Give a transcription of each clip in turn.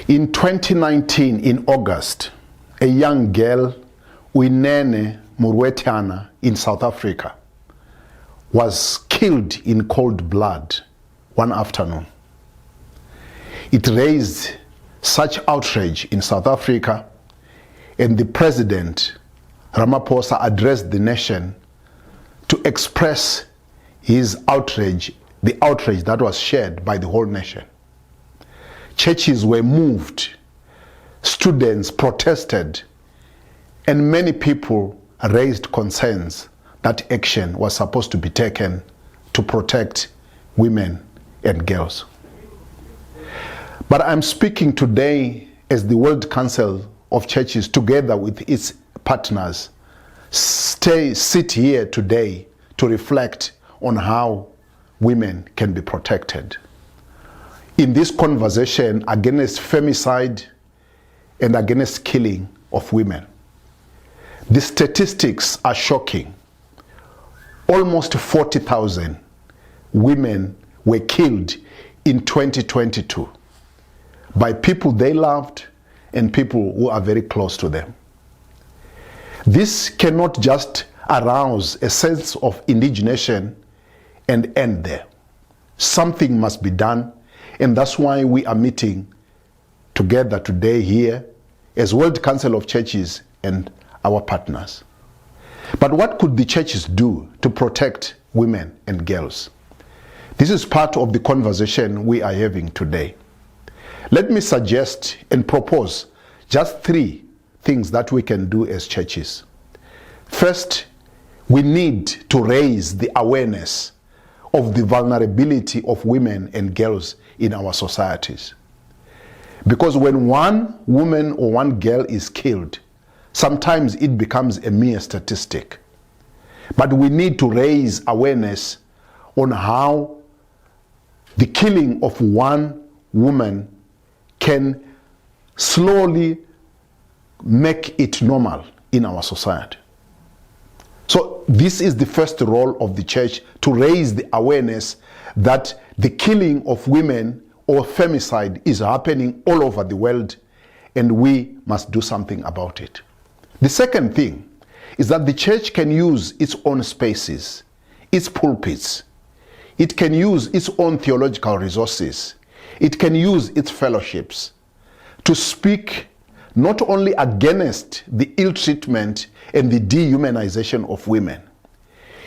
In 2019, in August, a young girl, Uyinene Murwetiana, in South Africa, was killed in cold blood one afternoon. It raised such outrage in South Africa, and the president, Ramaphosa, addressed the nation to express his outrage, the outrage that was shared by the whole nation. Churches were moved, students protested, and many people raised concerns that action was supposed to be taken to protect women and girls. But I'm speaking today as the World Council of Churches, together with its partners, sit here today to reflect on how women can be protected. In this conversation against femicide and against killing of women, the statistics are shocking. Almost 40,000 women were killed in 2022 by people they loved and people who are very close to them. This cannot just arouse a sense of indignation and end there. Something must be done, and that's why we are meeting together today here as World Council of Churches and our partners. But what could the churches do to protect women and girls? This is part of the conversation we are having today. Let me suggest and propose just 3 things that we can do as churches. First, we need to raise the awareness of the vulnerability of women and girls in our societies. Because when one woman or one girl is killed, sometimes it becomes a mere statistic. But we need to raise awareness on how the killing of one woman can slowly make it normal in our society. So this is the first role of the church, to raise the awareness that the killing of women or femicide is happening all over the world, and we must do something about it. The second thing is that the church can use its own spaces, its pulpits. It can use its own theological resources. It can use its fellowships to speak not only against the ill treatment and the dehumanization of women.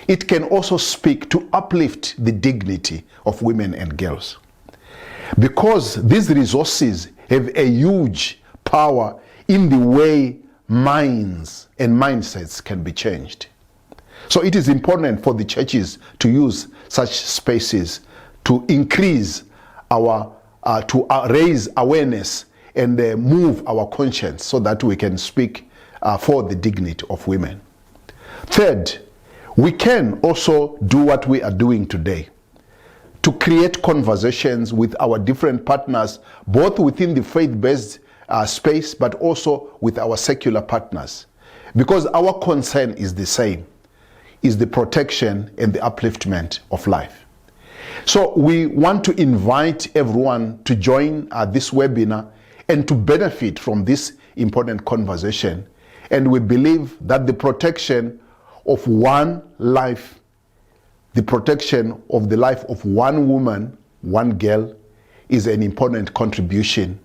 It can also speak to uplift the dignity of women and girls. Because these resources have a huge power in the way minds and mindsets can be changed. So it is important for the churches to use such spaces to increase to raise awareness and move our conscience so that we can speak for the dignity of women. Third, we can also do what we are doing today, to create conversations with our different partners, both within the faith-based space, but also with our secular partners. Because our concern is the same, is the protection and the upliftment of life. So we want to invite everyone to join this webinar and to benefit from this important conversation. And we believe that the protection of one life, the protection of the life of one woman, one girl, is an important contribution,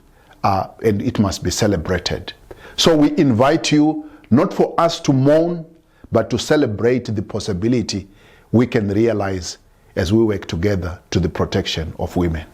and it must be celebrated. So we invite you not for us to mourn, but to celebrate the possibility we can realize as we work together to the protection of women.